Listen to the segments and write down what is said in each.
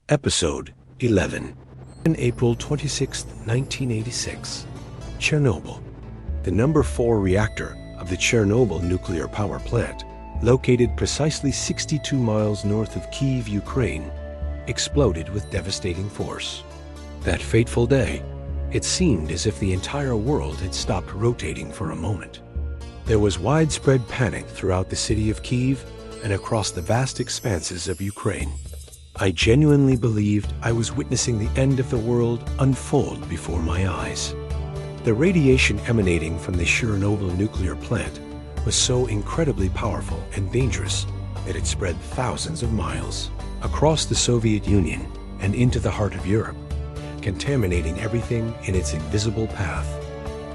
Episode 11. On April 26, 1986, Chernobyl. The number 4 reactor of the Chernobyl nuclear power plant, located precisely 62 miles north of Kyiv, Ukraine, exploded with devastating force. That fateful day, it seemed as if the entire world had stopped rotating for a moment. There was widespread panic throughout the city of Kyiv and across the vast expanses of Ukraine. I genuinely believed I was witnessing the end of the world unfold before my eyes. The radiation emanating from the Chernobyl nuclear plant was so incredibly powerful and dangerous that it spread thousands of miles across the Soviet Union and into the heart of Europe, contaminating everything in its invisible path.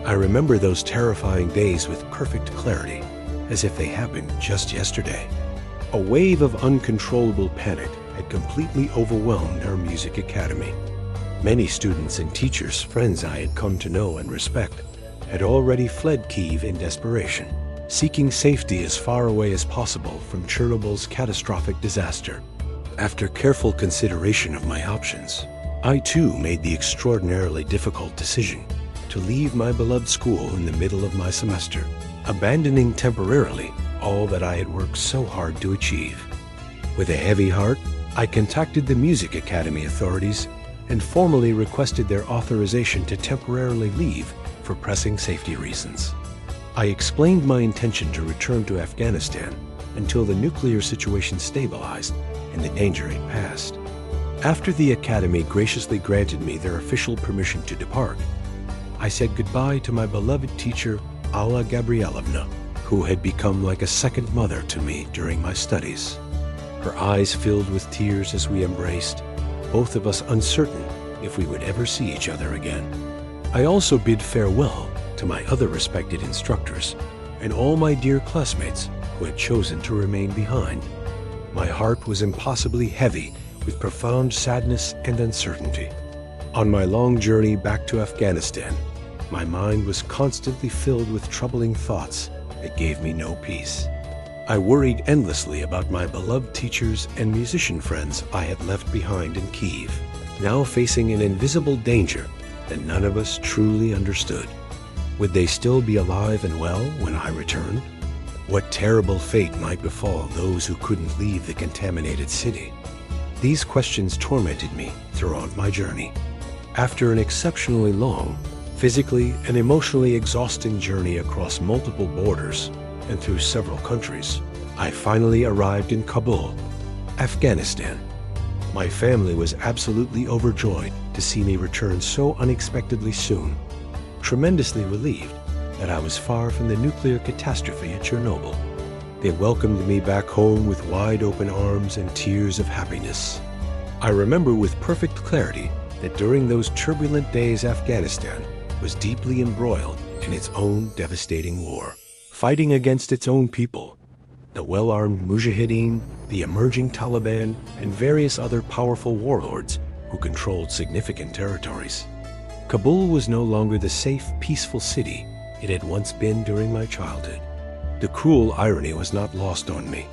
I remember those terrifying days with perfect clarity, as if they happened just yesterday. A wave of uncontrollable panic had completely overwhelmed our music academy. Many students and teachers, friends I had come to know and respect, had already fled Kyiv in desperation, seeking safety as far away as possible from Chernobyl's catastrophic disaster. After careful consideration of my options, I too made the extraordinarily difficult decision to leave my beloved school in the middle of my semester, abandoning temporarily all that I had worked so hard to achieve. With a heavy heart, I contacted the Music Academy authorities and formally requested their authorization to temporarily leave for pressing safety reasons. I explained my intention to return to Afghanistan until the nuclear situation stabilized and the danger had passed. After the Academy graciously granted me their official permission to depart, I said goodbye to my beloved teacher, Alla Gabrielovna, who had become like a second mother to me during my studies. Her eyes filled with tears as we embraced, both of us uncertain if we would ever see each other again. I also bid farewell to my other respected instructors and all my dear classmates who had chosen to remain behind. My heart was impossibly heavy with profound sadness and uncertainty. On my long journey back to Afghanistan, my mind was constantly filled with troubling thoughts that gave me no peace. I worried endlessly about my beloved teachers and musician friends I had left behind in Kyiv, now facing an invisible danger that none of us truly understood. Would they still be alive and well when I returned? What terrible fate might befall those who couldn't leave the contaminated city? These questions tormented me throughout my journey. After an exceptionally long, physically and emotionally exhausting journey across multiple borders and through several countries, I finally arrived in Kabul, Afghanistan. My family was absolutely overjoyed to see me return so unexpectedly soon, tremendously relieved that I was far from the nuclear catastrophe at Chernobyl. They welcomed me back home with wide open arms and tears of happiness. I remember with perfect clarity that during those turbulent days Afghanistan was deeply embroiled in its own devastating war, fighting against its own people, the well-armed Mujahideen, the emerging Taliban, and various other powerful warlords who controlled significant territories. Kabul was no longer the safe, peaceful city it had once been during my childhood. The cruel irony was not lost on me.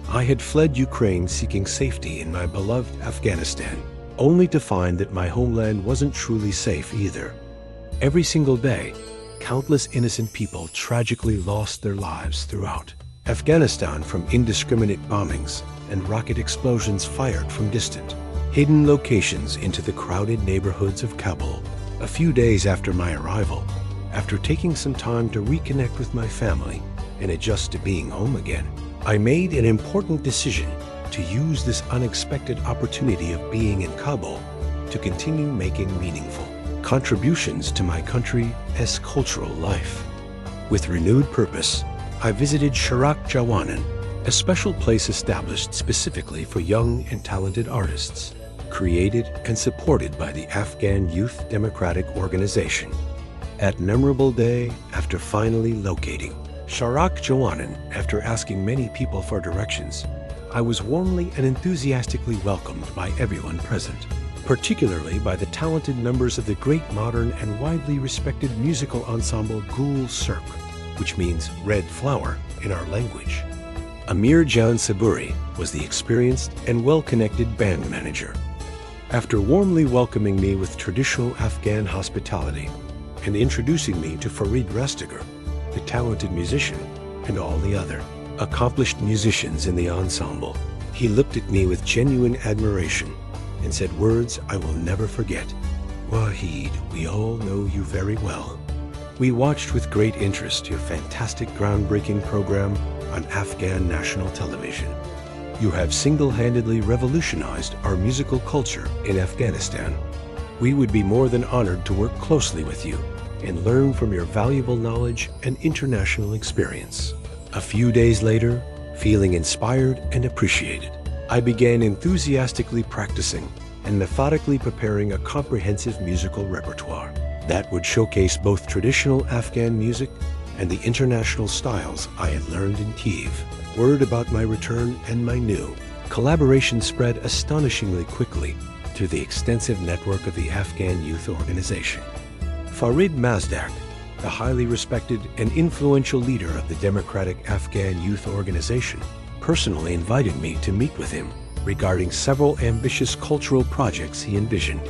I had fled Ukraine seeking safety in my beloved Afghanistan, only to find that my homeland wasn't truly safe either. Every single day, countless innocent people tragically lost their lives throughout Afghanistan from indiscriminate bombings and rocket explosions fired from distant, hidden locations into the crowded neighborhoods of Kabul. A few days after my arrival, after taking some time to reconnect with my family and adjust to being home again, I made an important decision to use this unexpected opportunity of being in Kabul to continue making meaningful contributions to my country's cultural life. With renewed purpose, I visited Sharak Jawanan, a special place established specifically for young and talented artists, created and supported by the Afghan Youth Democratic Organization. That memorable day, after finally locating Sharak Jawanan, after asking many people for directions, I was warmly and enthusiastically welcomed by everyone present, particularly by the talented members of the great modern and widely respected musical ensemble Gul Sirk, which means red flower in our language. Amir Jan Saburi was the experienced and well-connected band manager. After warmly welcoming me with traditional Afghan hospitality and introducing me to Farid Rastigar, the talented musician, and all the other accomplished musicians in the ensemble, he looked at me with genuine admiration and said words I will never forget. "Wahid, we all know you very well. We watched with great interest your fantastic groundbreaking program on Afghan national television. You have single-handedly revolutionized our musical culture in Afghanistan. We would be more than honored to work closely with you and learn from your valuable knowledge and international experience." A few days later, feeling inspired and appreciated, I began enthusiastically practicing and methodically preparing a comprehensive musical repertoire that would showcase both traditional Afghan music and the international styles I had learned in Kyiv. Word about my return and my new collaboration spread astonishingly quickly through the extensive network of the Afghan Youth Organization. Farid Mazdak, the highly respected and influential leader of the Democratic Afghan Youth Organization, personally invited me to meet with him regarding several ambitious cultural projects he envisioned.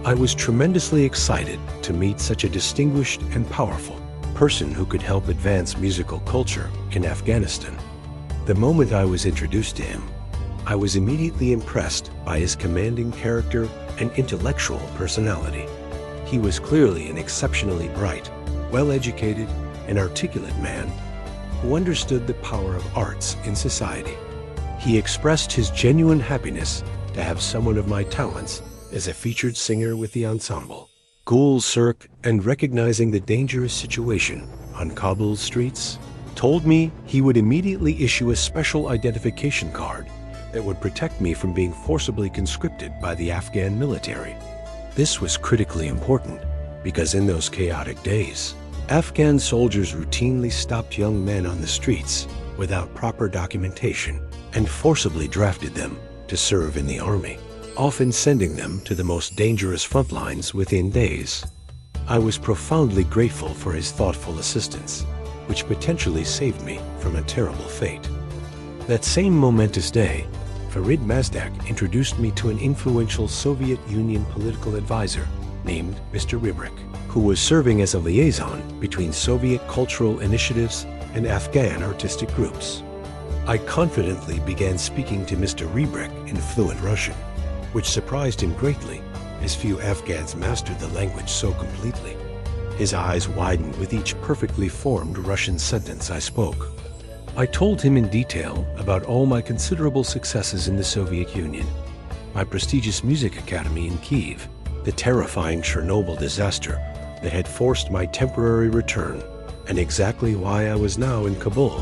I was tremendously excited to meet such a distinguished and powerful person who could help advance musical culture in Afghanistan. The moment I was introduced to him, I was immediately impressed by his commanding character and intellectual personality. He was clearly an exceptionally bright, well-educated, and articulate man who understood the power of arts in society. He expressed his genuine happiness to have someone of my talents as a featured singer with the ensemble. Gul Sirk, and recognizing the dangerous situation on Kabul's streets, told me he would immediately issue a special identification card that would protect me from being forcibly conscripted by the Afghan military. This was critically important because in those chaotic days, Afghan soldiers routinely stopped young men on the streets without proper documentation and forcibly drafted them to serve in the army, often sending them to the most dangerous front lines within days. I was profoundly grateful for his thoughtful assistance, which potentially saved me from a terrible fate. That same momentous day, Farid Mazdak introduced me to an influential Soviet Union political advisor named Mr. Ribrik, who was serving as a liaison between Soviet cultural initiatives and Afghan artistic groups. I confidently began speaking to Mr. Ribrik in fluent Russian, which surprised him greatly, as few Afghans mastered the language so completely. His eyes widened with each perfectly formed Russian sentence I spoke. I told him in detail about all my considerable successes in the Soviet Union, my prestigious music academy in Kyiv, the terrifying Chernobyl disaster that had forced my temporary return, and exactly why I was now in Kabul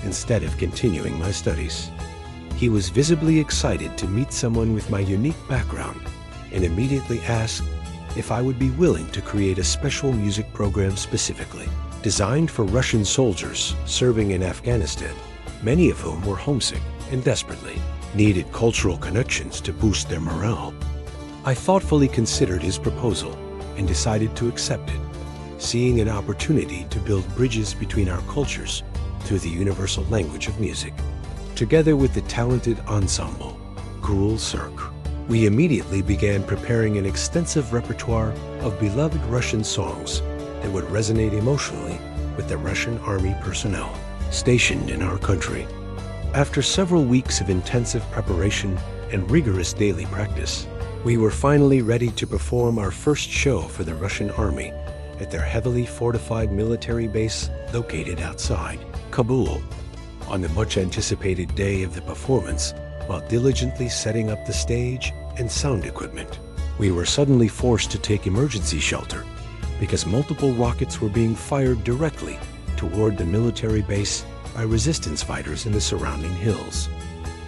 instead of continuing my studies. He was visibly excited to meet someone with my unique background and immediately asked if I would be willing to create a special music program specifically designed for Russian soldiers serving in Afghanistan, many of whom were homesick and desperately needed cultural connections to boost their morale. I thoughtfully considered his proposal and decided to accept it, seeing an opportunity to build bridges between our cultures through the universal language of music. Together with the talented ensemble, Gul Sirk, we immediately began preparing an extensive repertoire of beloved Russian songs that would resonate emotionally with the Russian army personnel stationed in our country. After several weeks of intensive preparation and rigorous daily practice, we were finally ready to perform our first show for the Russian army at their heavily fortified military base located outside Kabul. On the much-anticipated day of the performance, while diligently setting up the stage and sound equipment, we were suddenly forced to take emergency shelter because multiple rockets were being fired directly toward the military base by resistance fighters in the surrounding hills.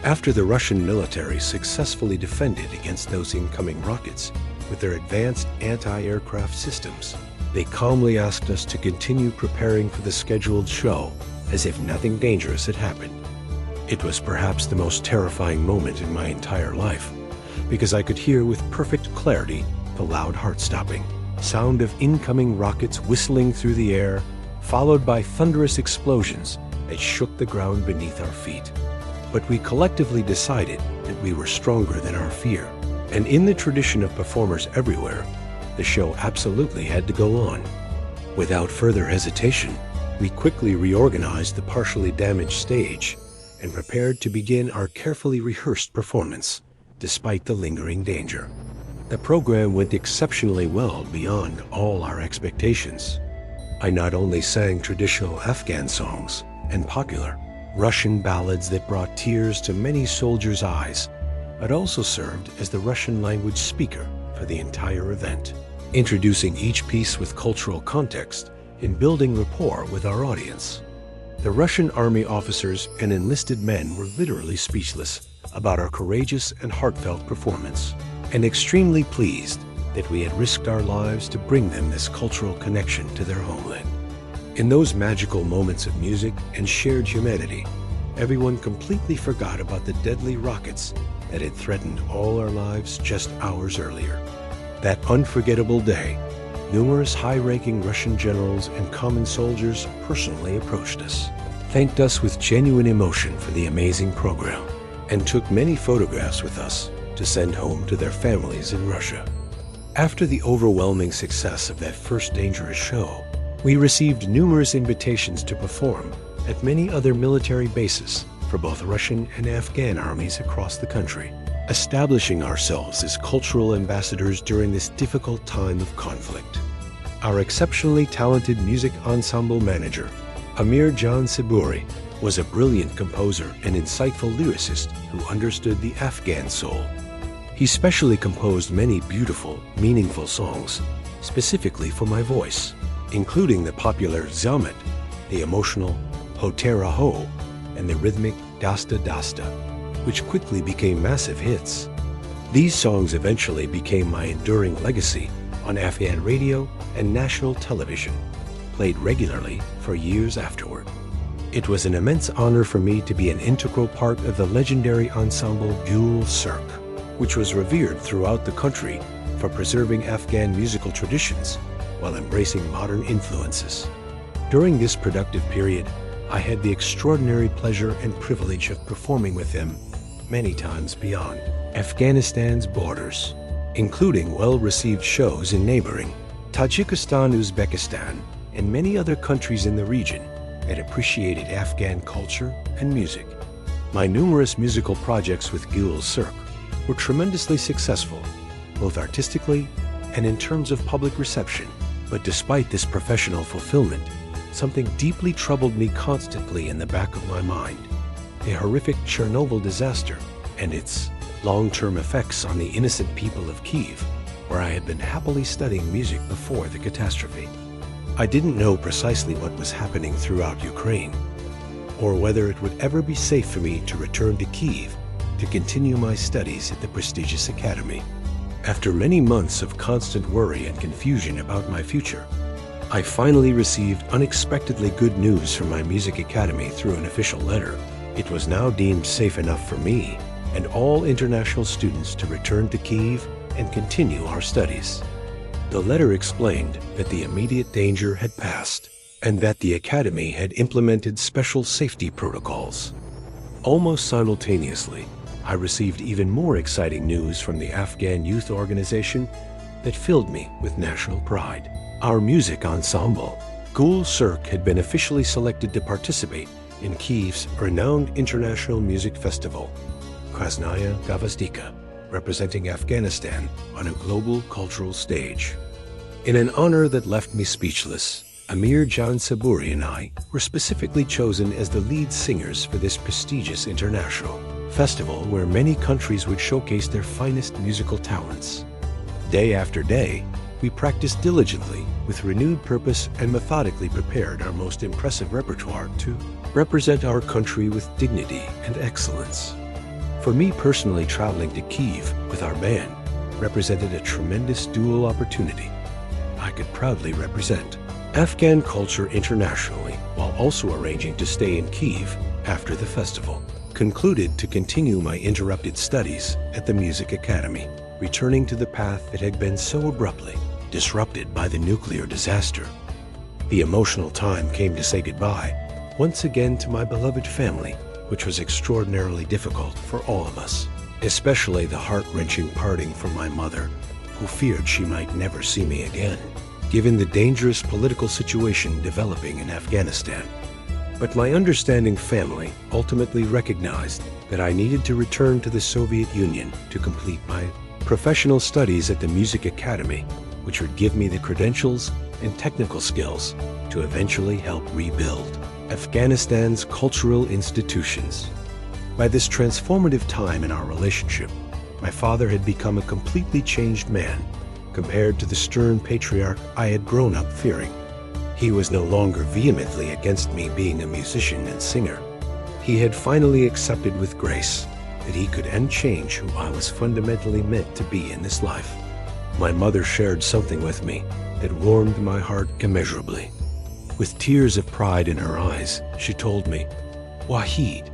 After the Russian military successfully defended against those incoming rockets with their advanced anti-aircraft systems, they calmly asked us to continue preparing for the scheduled show as if nothing dangerous had happened. It was perhaps the most terrifying moment in my entire life, because I could hear with perfect clarity the loud heart-stopping sound of incoming rockets whistling through the air, followed by thunderous explosions that shook the ground beneath our feet. But we collectively decided that we were stronger than our fear, And in the tradition of performers everywhere, the show absolutely had to go on. Without further hesitation, we quickly reorganized the partially damaged stage and prepared to begin our carefully rehearsed performance, despite the lingering danger. The program went exceptionally well beyond all our expectations. I not only sang traditional Afghan songs and popular Russian ballads that brought tears to many soldiers' eyes, but also served as the Russian language speaker for the entire event, introducing each piece with cultural context and building rapport with our audience. The Russian army officers and enlisted men were literally speechless about our courageous and heartfelt performance, and extremely pleased that we had risked our lives to bring them this cultural connection to their homeland. In those magical moments of music and shared humanity, everyone completely forgot about the deadly rockets that had threatened all our lives just hours earlier. That unforgettable day, numerous high-ranking Russian generals and common soldiers personally approached us, thanked us with genuine emotion for the amazing program, and took many photographs with us to send home to their families in Russia. After the overwhelming success of that first dangerous show, we received numerous invitations to perform at many other military bases for both Russian and Afghan armies across the country, establishing ourselves as cultural ambassadors during this difficult time of conflict. Our exceptionally talented music ensemble manager, Amir Jan Saburi, was a brilliant composer and insightful lyricist who understood the Afghan soul. He specially composed many beautiful, meaningful songs, specifically for my voice, including the popular Zamet, the emotional Ho Tera Ho, and the rhythmic Dasta Dasta, which quickly became massive hits. These songs eventually became my enduring legacy on Afghan radio and national television, played regularly for years afterward. It was an immense honor for me to be an integral part of the legendary ensemble Gul Sirk, which was revered throughout the country for preserving Afghan musical traditions while embracing modern influences. During this productive period, I had the extraordinary pleasure and privilege of performing with them many times beyond Afghanistan's borders, including well-received shows in neighboring Tajikistan, Uzbekistan, and many other countries in the region that appreciated Afghan culture and music. My numerous musical projects with Gul Sirk were tremendously successful, both artistically and in terms of public reception. But despite this professional fulfillment, something deeply troubled me constantly in the back of my mind: the horrific Chernobyl disaster and its long-term effects on the innocent people of Kyiv, where I had been happily studying music before the catastrophe. I didn't know precisely what was happening throughout Ukraine, or whether it would ever be safe for me to return to Kyiv to continue my studies at the prestigious academy. After many months of constant worry and confusion about my future, I finally received unexpectedly good news from my music academy through an official letter. It was now deemed safe enough for me and all international students to return to Kyiv and continue our studies. The letter explained that the immediate danger had passed and that the academy had implemented special safety protocols. Almost simultaneously, I received even more exciting news from the Afghan youth organization that filled me with national pride. Our music ensemble, Gul Sirk, had been officially selected to participate in Kyiv's renowned international music festival, Krasnaya Gavazdika, representing Afghanistan on a global cultural stage. In an honor that left me speechless, Amir Jan Saburi and I were specifically chosen as the lead singers for this prestigious international festival where many countries would showcase their finest musical talents. Day after day, we practiced diligently with renewed purpose and methodically prepared our most impressive repertoire to represent our country with dignity and excellence. For me personally, traveling to Kyiv with our band represented a tremendous dual opportunity. I could proudly represent Afghan culture internationally while also arranging to stay in Kyiv after the festival. Concluded to continue my interrupted studies at the Music Academy, returning to the path that had been so abruptly disrupted by the nuclear disaster. The emotional time came to say goodbye once again to my beloved family, which was extraordinarily difficult for all of us. especially the heart-wrenching parting from my mother, who feared she might never see me again, given the dangerous political situation developing in Afghanistan. But my understanding family ultimately recognized that I needed to return to the Soviet Union to complete my professional studies at the Music Academy, which would give me the credentials and technical skills to eventually help rebuild Afghanistan's cultural institutions. By this transformative time in our relationship, my father had become a completely changed man compared to the stern patriarch I had grown up fearing. He was no longer vehemently against me being a musician and singer. He had finally accepted with grace that he could end change who I was fundamentally meant to be in this life. My mother shared something with me that warmed my heart immeasurably. With tears of pride in her eyes, she told me, "Wahid,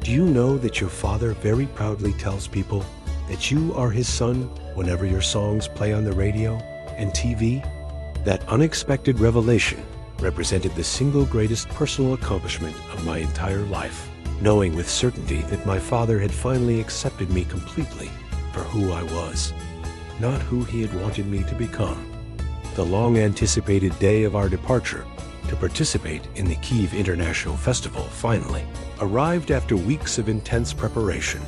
do you know that your father very proudly tells people that you are his son whenever your songs play on the radio and TV?" That unexpected revelation represented the single greatest personal accomplishment of my entire life, knowing with certainty that my father had finally accepted me completely for who I was, not who he had wanted me to become. The long-anticipated day of our departure to participate in the Kyiv International Festival finally arrived after weeks of intense preparation.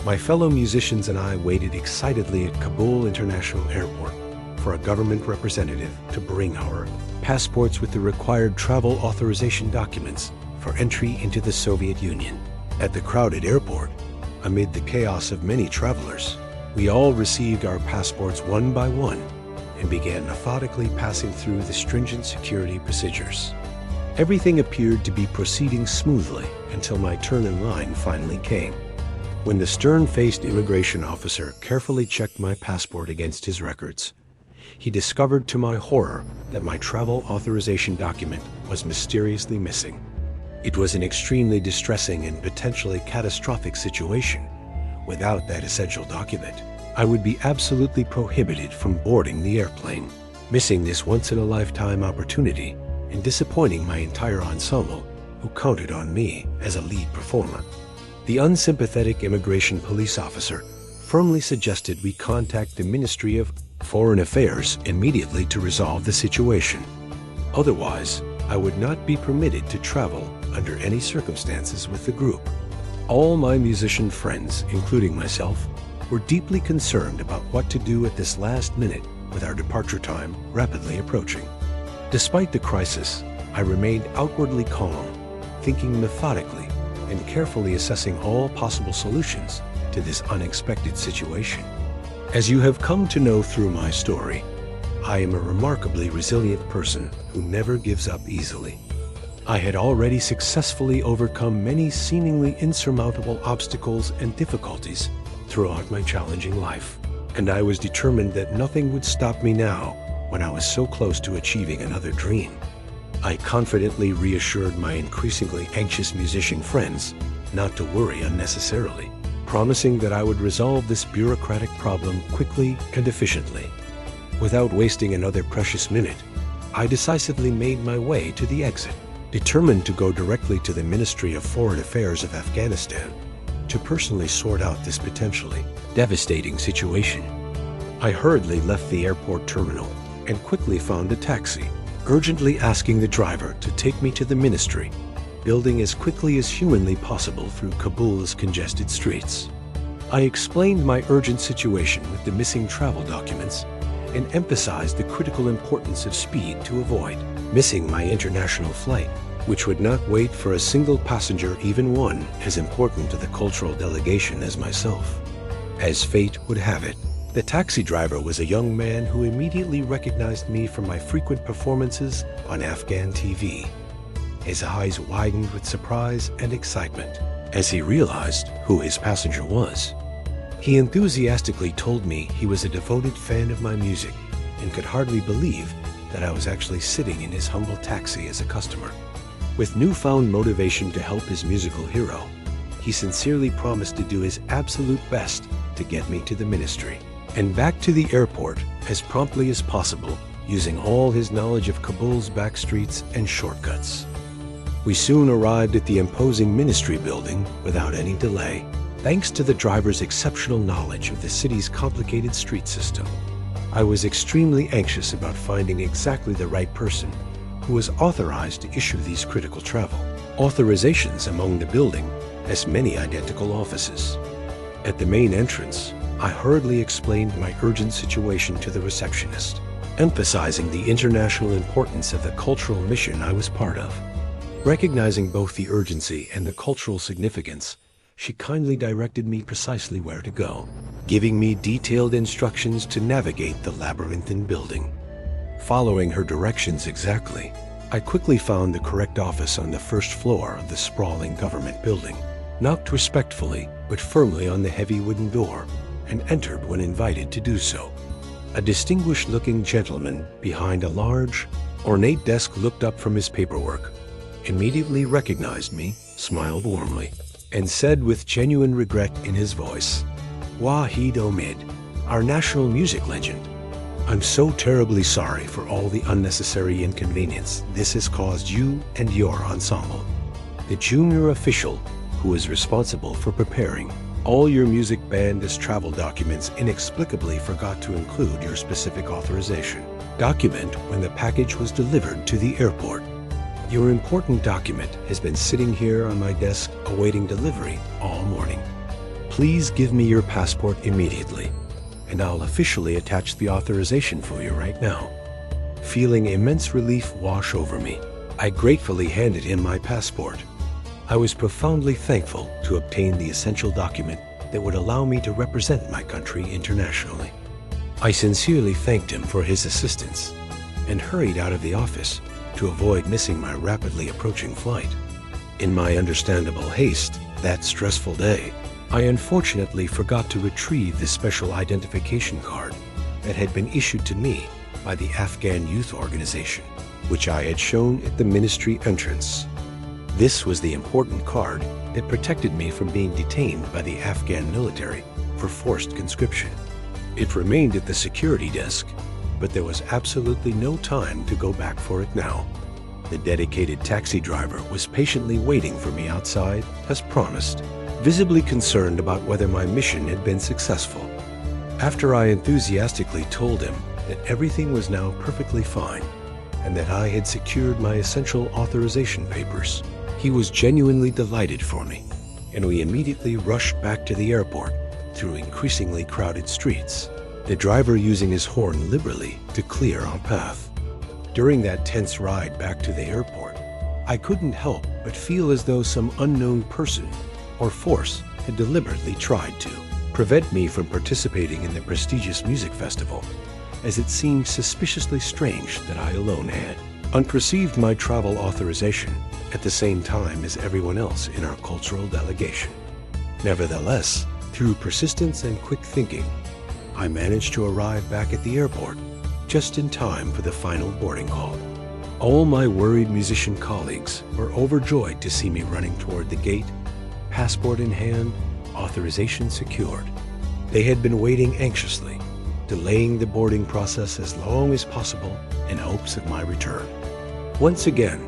My fellow musicians and I waited excitedly at Kabul International Airport for a government representative to bring our passports with the required travel authorization documents for entry into the Soviet Union. At the crowded airport, amid the chaos of many travelers, we all received our passports one by one and began methodically passing through the stringent security procedures. Everything appeared to be proceeding smoothly until my turn in line finally came. When the stern-faced immigration officer carefully checked my passport against his records, he discovered to my horror that my travel authorization document was mysteriously missing. It was an extremely distressing and potentially catastrophic situation. Without that essential document, I would be absolutely prohibited from boarding the airplane, missing this once-in-a-lifetime opportunity and disappointing my entire ensemble, who counted on me as a lead performer. The unsympathetic immigration police officer firmly suggested we contact the Ministry of Foreign Affairs immediately to resolve the situation. Otherwise, I would not be permitted to travel under any circumstances with the group. All my musician friends, including myself, were deeply concerned about what to do at this last minute with our departure time rapidly approaching. Despite the crisis, I remained outwardly calm, thinking methodically and carefully assessing all possible solutions to this unexpected situation. As you have come to know through my story, I am a remarkably resilient person who never gives up easily. I had already successfully overcome many seemingly insurmountable obstacles and difficulties throughout my challenging life, and I was determined that nothing would stop me now when I was so close to achieving another dream. I confidently reassured my increasingly anxious musician friends not to worry unnecessarily, promising that I would resolve this bureaucratic problem quickly and efficiently. Without wasting another precious minute, I decisively made my way to the exit, determined to go directly to the Ministry of Foreign Affairs of Afghanistan to personally sort out this potentially devastating situation. I hurriedly left the airport terminal and quickly found a taxi, urgently asking the driver to take me to the ministry, building as quickly as humanly possible through Kabul's congested streets. I explained my urgent situation with the missing travel documents and emphasized the critical importance of speed to avoid missing my international flight, which would not wait for a single passenger, even one as important to the cultural delegation as myself. As fate would have it, the taxi driver was a young man who immediately recognized me from my frequent performances on Afghan TV. His eyes widened with surprise and excitement as he realized who his passenger was. He enthusiastically told me he was a devoted fan of my music and could hardly believe that I was actually sitting in his humble taxi as a customer. With newfound motivation to help his musical hero, he sincerely promised to do his absolute best to get me to the ministry and back to the airport as promptly as possible, using all his knowledge of Kabul's back streets and shortcuts. We soon arrived at the imposing ministry building without any delay, Thanks to the driver's exceptional knowledge of the city's complicated street system, I was extremely anxious about finding exactly the right person who was authorized to issue these critical travel authorizations among the building as many identical offices. At the main entrance, I hurriedly explained my urgent situation to the receptionist, emphasizing the international importance of the cultural mission I was part of. Recognizing both the urgency and the cultural significance, she kindly directed me precisely where to go, giving me detailed instructions to navigate the labyrinthine building. Following her directions exactly, I quickly found the correct office on the first floor of the sprawling government building, knocked respectfully but firmly on the heavy wooden door, and entered when invited to do so. A distinguished-looking gentleman behind a large, ornate desk looked up from his paperwork, immediately recognized me, smiled warmly, and said with genuine regret in his voice, "Wahid Omid, our national music legend. I'm so terribly sorry for all the unnecessary inconvenience this has caused you and your ensemble. The junior official who is responsible for preparing all your music band as travel documents inexplicably forgot to include your specific authorization document when the package was delivered to the airport. Your important document has been sitting here on my desk awaiting delivery all morning. Please give me your passport immediately, and I'll officially attach the authorization for you right now." Feeling immense relief wash over me, I gratefully handed him my passport. I was profoundly thankful to obtain the essential document that would allow me to represent my country internationally. I sincerely thanked him for his assistance and hurried out of the office to avoid missing my rapidly approaching flight. In my understandable haste that stressful day, I unfortunately forgot to retrieve the special identification card that had been issued to me by the Afghan Youth Organization, which I had shown at the ministry entrance. This was the important card that protected me from being detained by the Afghan military for forced conscription. It remained at the security desk, but there was absolutely no time to go back for it now. The dedicated taxi driver was patiently waiting for me outside, as promised, visibly concerned about whether my mission had been successful. After I enthusiastically told him that everything was now perfectly fine and that I had secured my essential authorization papers, he was genuinely delighted for me, and we immediately rushed back to the airport through increasingly crowded streets, the driver using his horn liberally to clear our path. During that tense ride back to the airport, I couldn't help but feel as though some unknown person or force had deliberately tried to prevent me from participating in the prestigious music festival, as it seemed suspiciously strange that I alone had unperceived my travel authorization at the same time as everyone else in our cultural delegation. Nevertheless, through persistence and quick thinking, I managed to arrive back at the airport just in time for the final boarding call. All my worried musician colleagues were overjoyed to see me running toward the gate, passport in hand, authorization secured. They had been waiting anxiously, delaying the boarding process as long as possible in hopes of my return. Once again,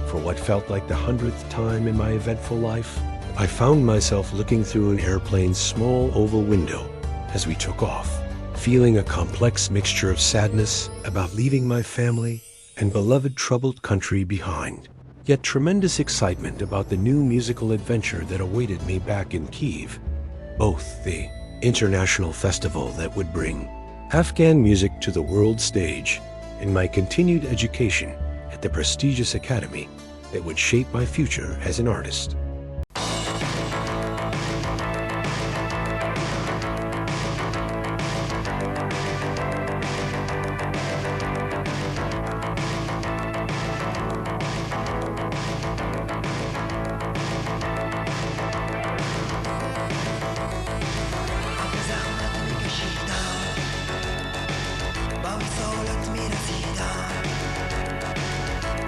for what felt like the 100th time in my eventful life, I found myself looking through an airplane's small oval window as we took off, feeling a complex mixture of sadness about leaving my family and beloved troubled country behind, yet tremendous excitement about the new musical adventure that awaited me back in Kyiv, both the international festival that would bring Afghan music to the world stage and my continued education at the prestigious academy that would shape my future as an artist.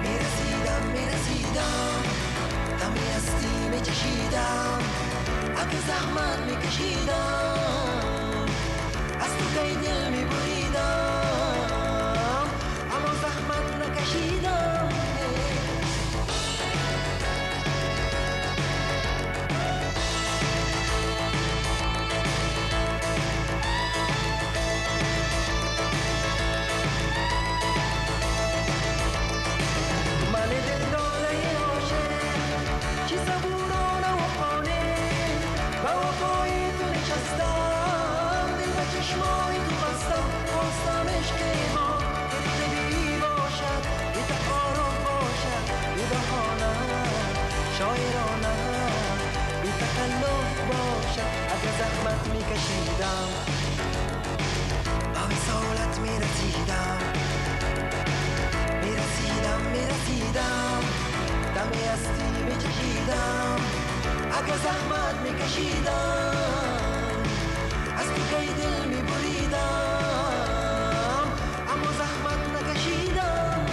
Mirasida, mirasida, tam jest هستی میکشیدم، اگه زحمت میکشیدم، از تو پی دل میبریدم، اما زحمت نکشیدم.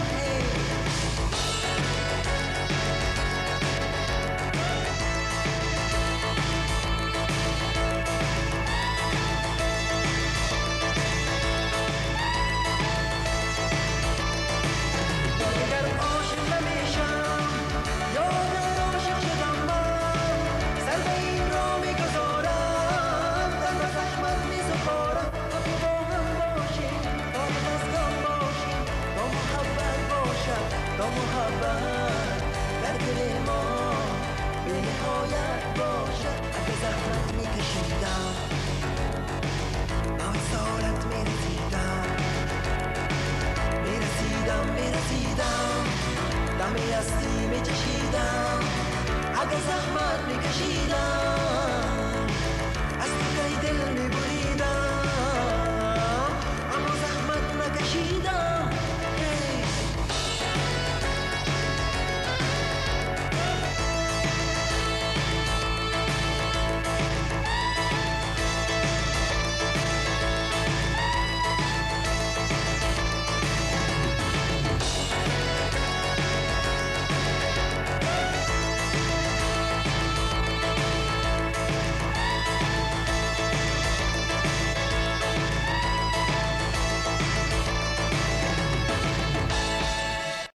اگر عاشق نمیشم یاد عاشق شدم، من سر به این را میگذارم، در زحمت میسپارم. تا تو با هم باشیم، تا دستم باشیم، تا محبت باشد، تا محبت در دل ما بی نهایت باشد. اگه زحمت میکشیدم، با سالت میرسیدم، دمی هستی میچشیدم، اگه زحمت میکشیدم.